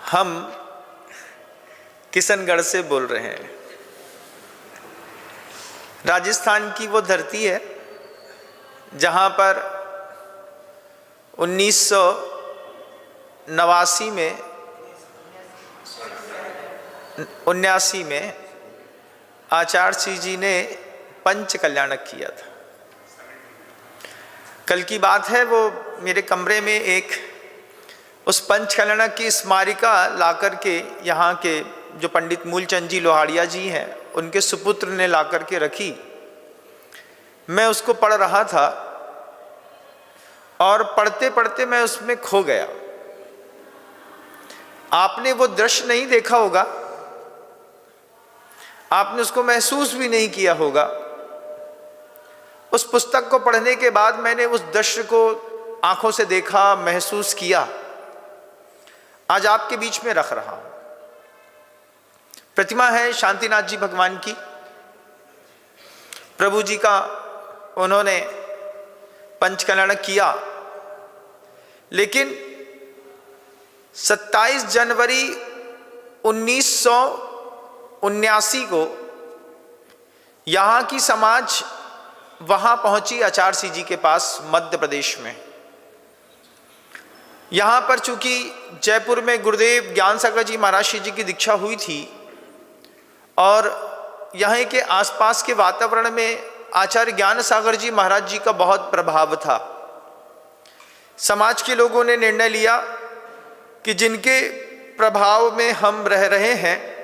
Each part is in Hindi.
हम किशनगढ़ से बोल रहे हैं। राजस्थान की वो धरती है जहाँ पर 1989 में आचार्य श्री जी ने पंच कल्याणक किया था। कल की बात है, वो मेरे कमरे में एक उस पंच कल्याणक की स्मारिका ला कर के यहाँ के जो पंडित मूलचंद जी लोहाड़िया जी हैं उनके सुपुत्र ने ला कर के रखी। मैं उसको पढ़ रहा था और पढ़ते पढ़ते मैं उसमें खो गया। आपने वो दृश्य नहीं देखा होगा, आपने उसको महसूस भी नहीं किया होगा। उस पुस्तक को पढ़ने के बाद मैंने उस दृश्य को आंखों से देखा, महसूस किया। आज आपके बीच में रख रहा हूं। प्रतिमा है शांतिनाथ जी भगवान की। प्रभु जी का उन्होंने पंच कल्याणक किया, लेकिन 27 जनवरी 1979 को यहाँ की समाज वहाँ पहुँची आचार्य श्री जी के पास मध्य प्रदेश में। यहाँ पर चूंकि जयपुर में गुरुदेव ज्ञान सागर जी महाराज श्री जी की दीक्षा हुई थी और यहाँ के आसपास के वातावरण में आचार्य ज्ञान सागर जी महाराज जी का बहुत प्रभाव था। समाज के लोगों ने निर्णय लिया कि जिनके प्रभाव में हम रह रहे हैं,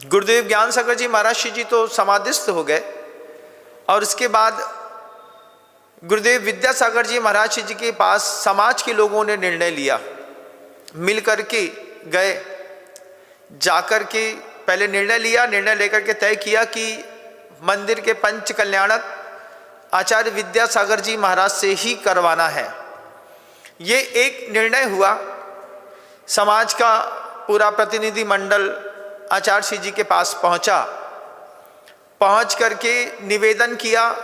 गुरुदेव ज्ञान सागर जी महाराज श्री जी तो समाधिस्थ हो गए और इसके बाद गुरुदेव विद्यासागर जी महाराज जी के पास समाज के लोगों ने निर्णय लिया, मिल करके गए, जाकर के पहले निर्णय लिया, निर्णय लेकर के तय किया कि मंदिर के पंच कल्याणक आचार्य विद्यासागर जी महाराज से ही करवाना है। ये एक निर्णय हुआ। समाज का पूरा प्रतिनिधि मंडल आचार्य श्री जी के पास पहुंचा, पहुंच करके निवेदन किया।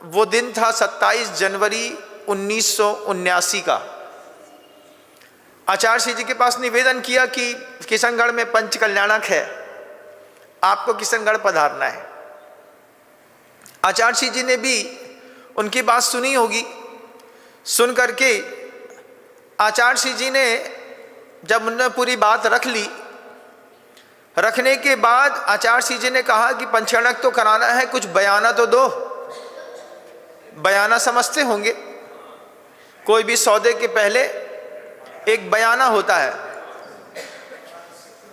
वो दिन था 27 जनवरी 1979 का। आचार्य श्री जी के पास निवेदन किया कि किशनगढ़ में पंच कल्याणक है, आपको किशनगढ़ पधारना है। आचार्य श्री जी ने भी उनकी बात सुनी होगी। सुन करके आचार्य श्री जी ने जब उन्होंने पूरी बात रख ली, रखने के बाद आचार्य श्री जी ने कहा कि पंच कल्याणक तो कराना है, कुछ बयाना तो दो। बयाना समझते होंगे, कोई भी सौदे के पहले एक बयाना होता है,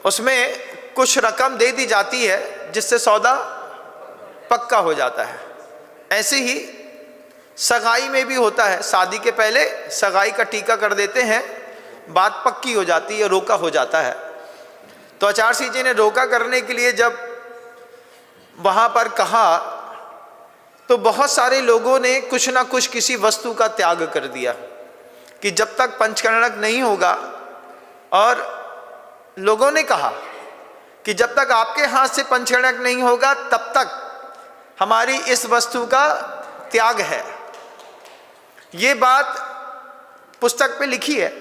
उसमें कुछ रकम दे दी जाती है जिससे सौदा पक्का हो जाता है। ऐसे ही सगाई में भी होता है, शादी के पहले सगाई का टीका कर देते हैं, बात पक्की हो जाती है, रोका हो जाता है। तो आचार्य श्री जी ने रोका करने के लिए जब वहां पर कहा तो बहुत सारे लोगों ने कुछ ना कुछ किसी वस्तु का त्याग कर दिया कि जब तक पंच कल्याणक नहीं होगा, और लोगों ने कहा कि जब तक आपके हाथ से पंच कल्याणक नहीं होगा तब तक हमारी इस वस्तु का त्याग है। ये बात पुस्तक पे लिखी है,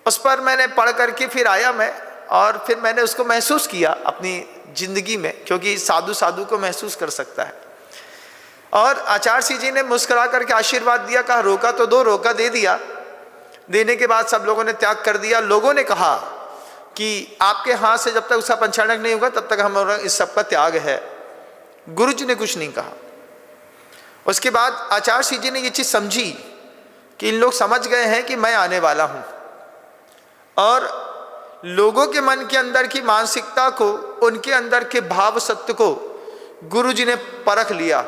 उस पर मैंने पढ़ करके फिर आया मैं, और फिर मैंने उसको महसूस किया अपनी जिंदगी में, क्योंकि साधु साधु को महसूस कर सकता है। और आचार्य श्री जी ने मुस्कुरा करके आशीर्वाद दिया, कहा रोका तो दो। रोका दे दिया। देने के बाद सब लोगों ने त्याग कर दिया। लोगों ने कहा कि आपके हाथ से जब तक उसका पंच कल्याणक नहीं होगा तब तक हमारा इस सब का त्याग है। गुरु जी ने कुछ नहीं कहा। उसके बाद आचार्य श्री जी ने ये चीज समझी कि इन लोग समझ गए हैं कि मैं आने वाला हूं, और लोगों के मन के अंदर की मानसिकता को, उनके अंदर के भाव सत्य को गुरु जी ने परख लिया।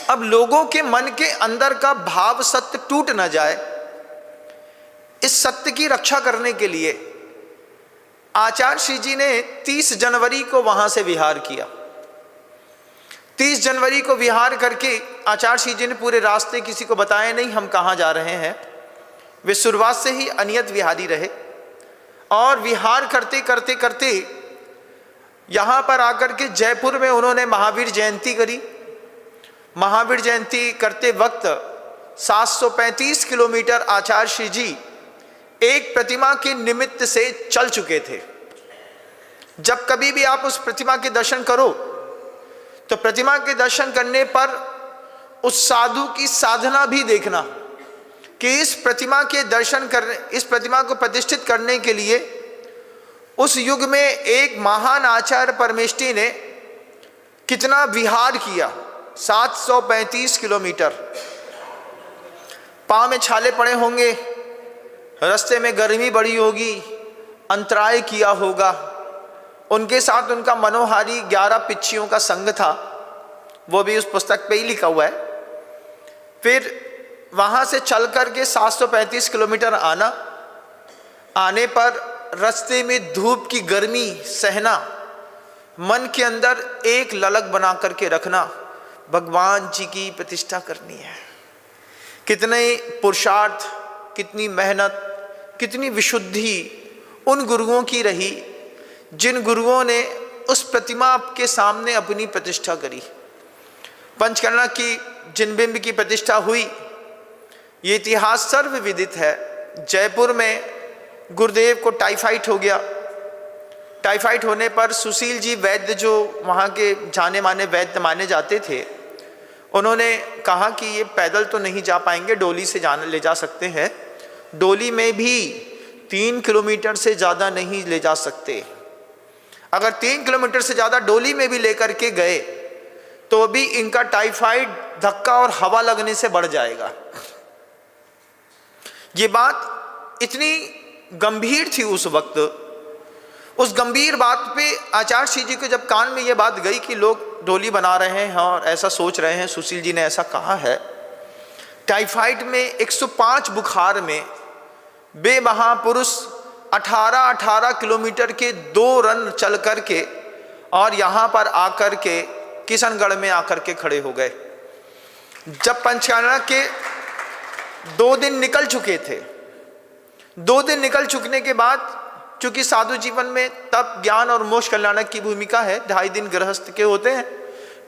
अब लोगों के मन के अंदर का भाव सत्य टूट ना जाए, इस सत्य की रक्षा करने के लिए आचार्य श्री जी ने 30 जनवरी को वहां से विहार किया। 30 जनवरी को विहार करके आचार्य श्री जी ने पूरे रास्ते किसी को बताया नहीं हम कहाँ जा रहे हैं। वे शुरुआत से ही अनियत विहारी रहे और विहार करते करते करते यहाँ पर आकर के जयपुर में उन्होंने महावीर जयंती करी। महावीर जयंती करते वक्त 735 किलोमीटर आचार्य श्री जी एक प्रतिमा के निमित्त से चल चुके थे। जब कभी भी आप उस प्रतिमा के दर्शन करो तो प्रतिमा के दर्शन करने पर उस साधु की साधना भी देखना कि इस प्रतिमा के दर्शन करने, इस प्रतिमा को प्रतिष्ठित करने के लिए उस युग में एक महान आचार्य परमेष्ठी ने कितना विहार किया। 735 किलोमीटर। पाँव में छाले पड़े होंगे, रास्ते में गर्मी बड़ी होगी, अंतराय किया होगा। उनके साथ उनका मनोहारी 11 पिच्चियों का संग था, वो भी उस पुस्तक पे ही लिखा हुआ है। फिर वहाँ से चल कर के 735 किलोमीटर आने पर रास्ते में धूप की गर्मी सहना, मन के अंदर एक ललक बना करके रखना, भगवान जी की प्रतिष्ठा करनी है। कितने पुरुषार्थ, कितनी मेहनत, कितनी विशुद्धि उन गुरुओं की रही जिन गुरुओं ने उस प्रतिमा के सामने अपनी प्रतिष्ठा करी। पंचकर्णा की जिन बिंब की प्रतिष्ठा हुई, ये इतिहास सर्वविदित है। जयपुर में गुरुदेव को टाइफाइड हो गया। टाइफाइड होने पर सुशील जी वैद्य, जो वहाँ के जाने माने वैद्य माने जाते थे, उन्होंने कहा कि ये पैदल तो नहीं जा पाएंगे, डोली से ले जा सकते हैं। डोली में भी 3 किलोमीटर से ज़्यादा नहीं ले जा सकते। अगर 3 किलोमीटर से ज़्यादा डोली में भी लेकर के गए तो भी इनका टाइफाइड धक्का और हवा लगने से बढ़ जाएगा। ये बात इतनी गंभीर थी उस वक्त। उस गंभीर बात पे आचार्य श्री जी को जब कान में ये बात गई कि लोग डोली बना रहे हैं और ऐसा सोच रहे हैं, सुशील जी ने ऐसा कहा है, टाइफाइड में 105 बुखार में बे महापुरुष 18 किलोमीटर के 2 रन चल करके और यहाँ पर आकर के किशनगढ़ में आकर के खड़े हो गए। जब पंचकर्णा के 2 दिन निकल चुके थे, 2 दिन निकल चुकने के बाद, चूंकि साधु जीवन में तप, ज्ञान और मोक्ष कल्याणक की भूमिका है, 2.5 दिन गृहस्थ के होते हैं,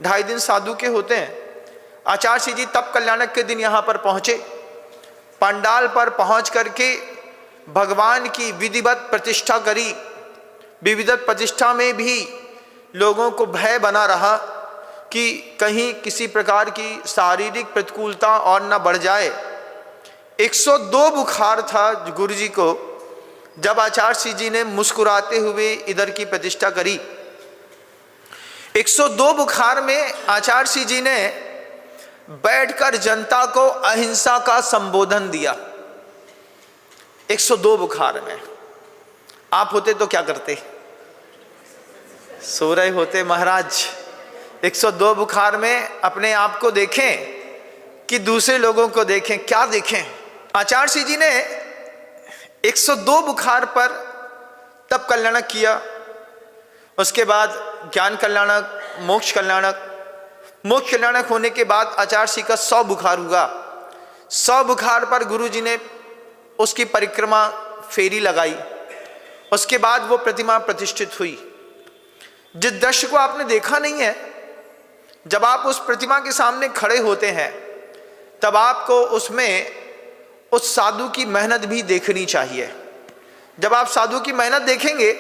2.5 दिन साधु के होते हैं। आचार्य श्री जी तप कल्याणक के दिन यहाँ पर पहुँचे। पंडाल पर पहुँच करके भगवान की विधिवत प्रतिष्ठा करी। विधिवत प्रतिष्ठा में भी लोगों को भय बना रहा कि कहीं किसी प्रकार की शारीरिक प्रतिकूलता और न बढ़ जाए। 102 बुखार था गुरु जी को। जब आचार्य श्री जी ने मुस्कुराते हुए इधर की प्रतिष्ठा करी, 102 बुखार में आचार्य श्री जी ने बैठकर जनता को अहिंसा का संबोधन दिया। 102 बुखार में। आप होते तो क्या करते? सो रहे होते महाराज। 102 बुखार में अपने आप को देखें कि दूसरे लोगों को देखें, क्या देखें? आचार्य श्री जी ने 102 बुखार पर तप कल्याणक किया। उसके बाद ज्ञान कल्याणक, मोक्ष कल्याणक। मोक्ष कल्याणक होने के बाद आचार्य श्री का 100 बुखार हुआ। 100 बुखार पर गुरु जी ने उसकी परिक्रमा फेरी लगाई। उसके बाद वो प्रतिमा प्रतिष्ठित हुई। जिस दृश्य को आपने देखा नहीं है, जब आप उस प्रतिमा के सामने खड़े होते हैं तब आपको उसमें उस साधु की मेहनत भी देखनी चाहिए। जब आप साधु की मेहनत देखेंगे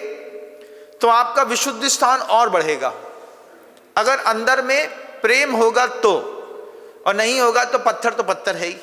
तो आपका विशुद्ध स्थान और बढ़ेगा। अगर अंदर में प्रेम होगा तो, और नहीं होगा तो पत्थर है ही।